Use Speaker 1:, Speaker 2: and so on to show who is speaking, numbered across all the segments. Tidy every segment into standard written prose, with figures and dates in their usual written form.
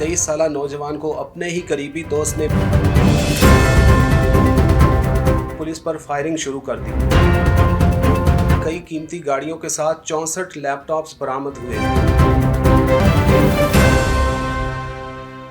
Speaker 1: 23 साला नौजवान को अपने ही करीबी दोस्त ने पुलिस पर फायरिंग शुरू कर दी। कई कीमती गाड़ियों के साथ 64 लैपटॉप्स बरामद हुए।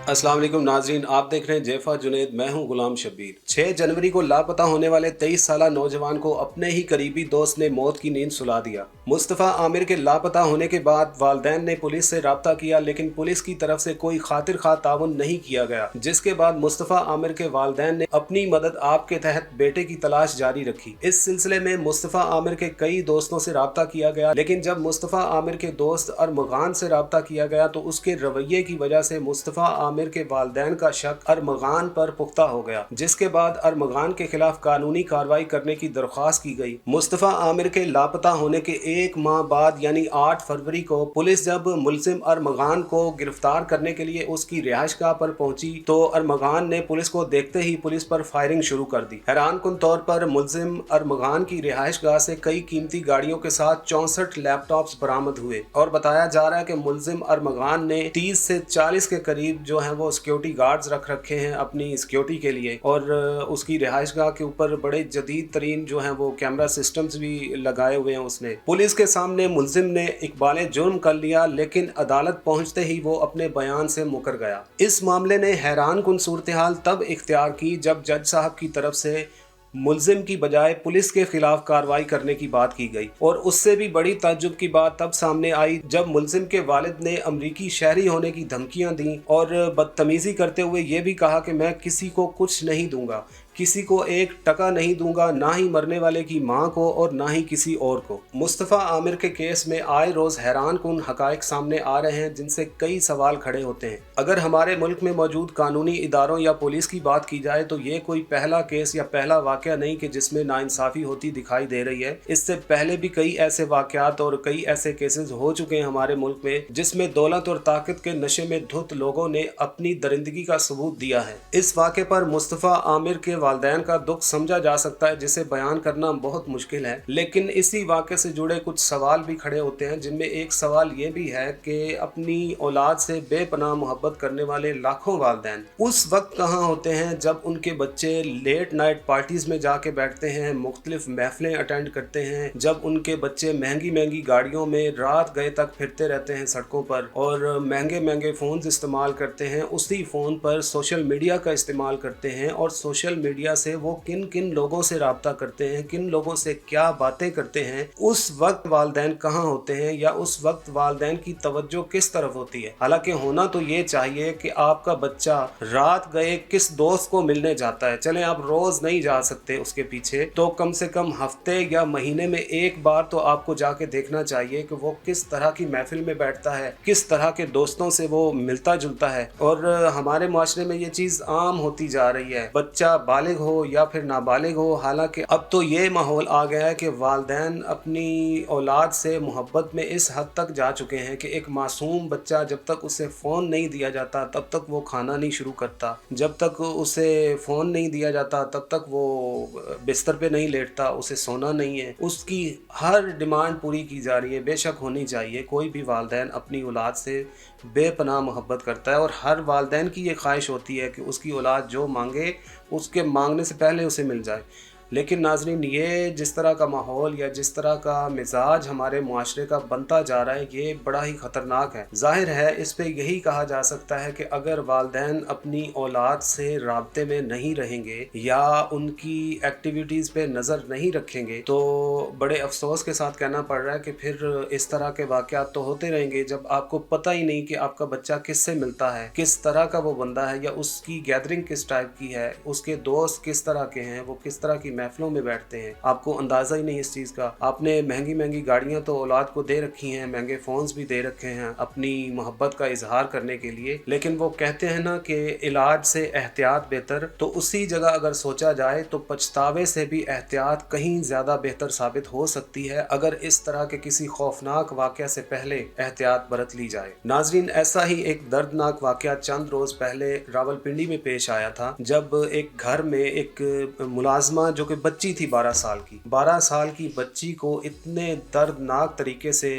Speaker 1: अस्सलाम वालेकुम नाजरीन, आप देख रहे हैं जेफा जुनैद, मैं हूं गुलाम शब्बीर। 6 जनवरी को लापता होने वाले 23 साला नौजवान को अपने ही करीबी दोस्त ने मौत की नींद सुला दिया। मुस्तफ़ा आमिर के लापता होने के बाद वालिदैन ने पुलिस से राब्ता किया, लेकिन पुलिस की तरफ से कोई खातिर खा ताउन नहीं किया गया, जिसके बाद मुस्तफ़ा आमिर के वालिदैन ने अपनी मदद आप के तहत बेटे की तलाश जारी रखी। इस सिलसिले में मुस्तफ़ा आमिर के कई दोस्तों से राब्ता किया गया, लेकिन जब मुस्तफ़ा आमिर के दोस्त अरमगान से राब्ता किया गया तो उसके रवैये की वजह से मुस्तफ़ा आमिर के वालिदैन का शक अरमगान पर पुख्ता हो गया, जिसके बाद अरमगान के खिलाफ कानूनी कार्रवाई करने की दरख्वास्त की गई। मुस्तफ़ा आमिर के लापता होने के एक माह बाद यानी 8 फरवरी को पुलिस जब मुलजिम अरमगान को गिरफ्तार करने के लिए उसकी रिहाइशगाह पर पहुंची तो अरमगान ने पुलिस को देखते ही पुलिस पर फायरिंग शुरू कर दी। हैरानकुन तौर पर मुलजिम अरमगान की रिहाइशगाह से कई कीमती गाड़ियों के साथ 64 लैपटॉप्स बरामद हुए और बताया जा रहा है कि मुलजिम अरमगान ने 30 से 40 के करीब जो है वो सिक्योरिटी गार्ड्स रख रखे हैं अपनी सिक्योरिटी के लिए, और उसकी रिहाइशगाह के ऊपर बड़े जदीद तरीन जो है वो कैमरा सिस्टम्स भी लगाए हुए हैं उसने। पुलिस के सामने मुलजिम ने इकबाल जुर्म कर लिया, लेकिन अदालत पहुंचते ही वो अपने बयान से मुकर गया। इस मामले ने हैरानकुन सूरत हाल तब इख्तियार की जब जज साहब की तरफ से मुलजिम की बजाय पुलिस के खिलाफ कार्रवाई करने की बात की गई, और उससे भी बड़ी ताज्जुब की बात तब सामने आई जब मुलजिम के वालिद ने अमरीकी शहरी होने की धमकियां दी और बदतमीजी करते हुए ये भी कहा कि मैं किसी को कुछ नहीं दूंगा, किसी को एक टका नहीं दूंगा, ना ही मरने वाले की मां को और ना ही किसी और को। मुस्तफ़ा आमिर के केस में आए रोज हैरानकुन हकायक सामने आ रहे हैं, जिनसे कई सवाल खड़े होते हैं। अगर हमारे मुल्क में मौजूद कानूनी इदारों या पुलिस की बात की जाए तो ये कोई पहला केस या पहला वाकया नहीं कि जिसमें नाइंसाफ़ी होती दिखाई दे रही है। इससे पहले भी कई ऐसे वाकयात और कई ऐसे केसेस हो चुके हैं हमारे मुल्क में, जिसमें दौलत और ताकत के नशे में धुत लोगों ने अपनी दरिंदगी का सबूत दिया है। इस वाक़े पर मुस्तफ़ा आमिर के वालिदैन का दुख समझा जा सकता है, जिसे बयान करना बहुत मुश्किल है, लेकिन इसी वाक़े से जुड़े कुछ सवाल भी खड़े होते हैं, जिनमें एक सवाल ये भी है कि अपनी औलाद से बेपनाह मोहब्बत करने वाले लाखों वालिदैन उस वक्त कहाँ होते हैं जब उनके बच्चे लेट नाइट पार्टीज में जाके बैठते हैं, मुख्तलिफ महफिलें अटेंड करते हैं, जब उनके बच्चे महंगी महंगी गाड़ियों में रात गए तक फिरते रहते हैं सड़कों पर और महंगे महंगे फ़ोन्स इस्तेमाल करते हैं, उसी फ़ोन पर सोशल मीडिया का इस्तेमाल करते हैं, और सोशल मीडिया से वो किन किन लोगों से राब्ता करते हैं, किन लोगों से क्या बातें करते हैं, उस वक्त वालिदैन कहाँ होते हैं या उस वक्त वालिदैन की तवज्जो किस तरफ होती है। हालांकि होना तो ये चाहिए कि आपका बच्चा रात गए किस दोस्त को मिलने जाता है, चले आप रोज नहीं जा सकते उसके पीछे, तो कम से कम हफ्ते या महीने में एक बार तो आपको जाके देखना चाहिए कि वो किस तरह की महफिल में बैठता है, किस तरह के दोस्तों से वो मिलता जुलता है। और हमारे माशरे में ये चीज़ आम होती जा रही है, बच्चा बालिग हो या फिर नाबालिग हो, हालांकि अब तो ये माहौल आ गया है कि वालिदैन अपनी औलाद से मोहब्बत में इस हद तक जा चुके हैं कि एक मासूम बच्चा जब तक उसे फ़ोन नहीं दिया जाता तब तक वो खाना नहीं शुरू करता, जब तक उसे फ़ोन नहीं दिया जाता तब तक वो बिस्तर पे नहीं लेटता, उसे सोना नहीं है, उसकी हर डिमांड पूरी की जा रही है। बेशक होनी चाहिए, कोई भी वालिदैन अपनी औलाद से बेपनाह मोहब्बत करता है और हर वालिदैन की ये ख्वाहिश होती है कि उसकी औलाद जो मांगे उसके मांगने से पहले उसे मिल जाए। लेकिन नाजरीन, ये जिस तरह का माहौल या जिस तरह का मिजाज हमारे मुआशरे का बनता जा रहा है, ये बड़ा ही ख़तरनाक है। जाहिर है इस पे यही कहा जा सकता है कि अगर वालिदैन अपनी औलाद से राब्ते में नहीं रहेंगे या उनकी एक्टिविटीज़ पे नज़र नहीं रखेंगे तो बड़े अफसोस के साथ कहना पड़ रहा है कि फिर इस तरह के वाक़यात तो होते रहेंगे जब आपको पता ही नहीं कि आपका बच्चा किससे मिलता है, किस तरह का वो बंदा है, या उसकी गैदरिंग किस टाइप की है, उसके दोस्त किस तरह के हैं, वो किस तरह की महफिलों में बैठते हैं, आपको अंदाज़ा ही नहीं इस चीज़ का। आपने महंगी महंगी गाड़ियाँ तो औलाद को दे रखी हैं, महंगे फ़ोन्स भी दे रखे हैं अपनी मोहब्बत का इजहार करने के लिए, लेकिन वो कहते हैं ना कि इलाज से एहतियात बेहतर, तो उसी जगह अगर सोचा जाए तो पछतावे से भी एहतियात कहीं ज़्यादा बेहतर साबित हो सकती है अगर इस तरह के किसी खौफनाक वाक़या से पहले एहतियात बरत ली जाए। नाजरीन, ऐसा ही एक दर्दनाक वाक़या चंद रोज़ पहले रावलपिंडी में पेश आया था, जब एक घर में एक मुलाजमा जो कि बच्ची थी 12 साल की। 12 साल की बच्ची को इतने दर्दनाक तरीके से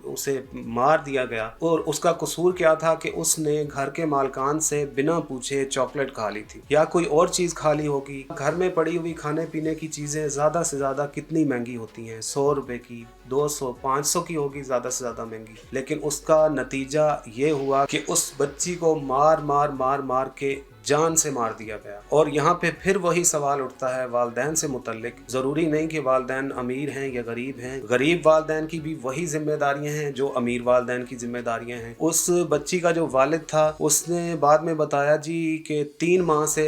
Speaker 1: उसे मार दिया गया, और उसका कसूर क्या था कि उसने घर के मालकान से बिना पूछे चॉकलेट खा ली थी या कोई और चीज़ खा ली होगी। घर में पड़ी हुई खाने पीने की चीज़ें ज़्यादा से ज़्यादा कितनी महंगी होती हैं, 100 रुपए की, 200 500 की होगी ज़्यादा से ज़्यादा महंगी। लेकिन उसका नतीजा ये हुआ कि उस बच्ची को मार मार मार मार के जान से मार दिया गया। और यहाँ पे फिर वही सवाल उठता है वालदैन से मुतल्लिक। ज़रूरी नहीं कि वालदैन अमीर हैं या गरीब हैं, गरीब वालदैन की भी वही जिम्मेदारियां हैं जो अमीर वालदैन की जिम्मेदारियां हैं। उस बच्ची का जो वालिद था उसने बाद में बताया जी कि 3 माह से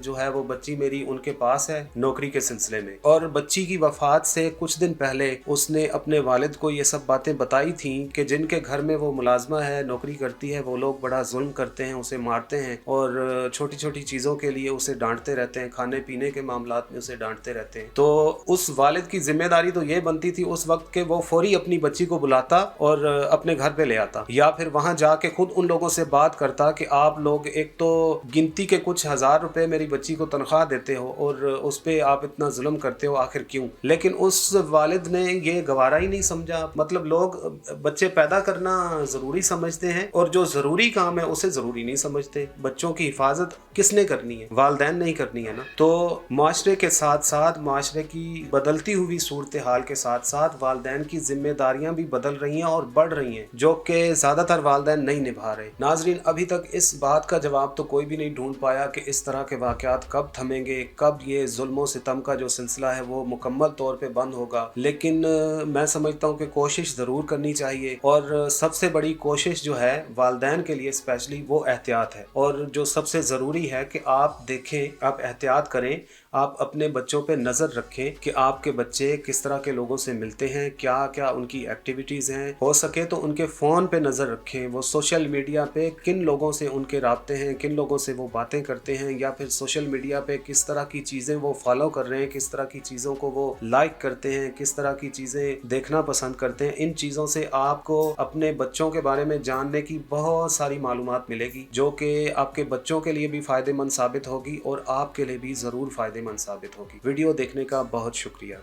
Speaker 1: जो है वो बच्ची मेरी उनके पास है नौकरी के सिलसिले में, और बच्ची की वफात से कुछ दिन पहले उसने अपने वालिद को ये सब बातें बताई थी कि जिनके घर में वो मुलाजमा है, नौकरी करती है, वो लोग बड़ा जुल्म करते हैं, उसे मारते हैं और छोटी छोटी चीज़ों के लिए उसे डांटते रहते हैं, खाने पीने के मामलात में उसे डांटते रहते हैं। तो उस वालिद की जिम्मेदारी तो ये बनती थी उस वक्त के वो फौरी अपनी बच्ची को बुलाता और अपने घर पे ले आता, या फिर वहां जाके खुद उन लोगों से बात करता कि आप लोग एक तो गिनती के कुछ हजार रुपए मेरी बच्ची को तनख्वाह देते हो और उस पर आप इतना जुल्म करते हो, आखिर क्यों? लेकिन उस वालिद ने ये गवारा ही नहीं समझा। मतलब लोग बच्चे पैदा करना ज़रूरी समझते हैं और जो ज़रूरी काम है उसे ज़रूरी नहीं समझते। बच्चों की हिफाजत किसने करनी है? वालदैन नहीं करनी है ना। तो माशरे के साथ साथ, माशरे की बदलती हुई सूरत हाल के साथ साथ वालदैन की जिम्मेदारियां भी बदल रही हैं और बढ़ रही हैं, जो कि ज़्यादातर वालदैन नहीं निभा रहे। नाजरीन, अभी तक इस बात का जवाब तो कोई भी नहीं ढूंढ पाया कि इस तरह के वाक़यात कब थमेंगे, कब ये जुल्म सितम का जो सिलसिला है वो मुकम्मल तौर पे बंद होगा। लेकिन मैं समझता हूँ कि कोशिश ज़रूर करनी चाहिए, और सबसे बड़ी कोशिश जो है वालदैन के लिए स्पेशली वो एहतियात है। और जो सबसे ज़रूरी है कि आप देखें, आप एहतियात करें, आप अपने बच्चों पे नज़र रखें कि आपके बच्चे किस तरह के लोगों से मिलते हैं, क्या क्या उनकी एक्टिविटीज़ हैं। हो सके तो उनके फ़ोन पे नज़र रखें, वो सोशल मीडिया पे किन लोगों से उनके राब्ते हैं, किन लोगों से वो बातें करते हैं, या फिर सोशल मीडिया पे किस तरह की चीज़ें वो फॉलो कर रहे हैं, किस तरह की चीज़ों को वो लाइक करते हैं, किस तरह की चीज़ें देखना पसंद करते हैं। इन चीज़ों से आपको अपने बच्चों के बारे में जानने की बहुत सारी मालूमात मिलेगी, जो कि आपके बच्चों के लिए भी फ़ायदेमंद साबित होगी और आपके लिए भी ज़रूर फ़ायदेमंद साबित होगी। वीडियो देखने का बहुत शुक्रिया।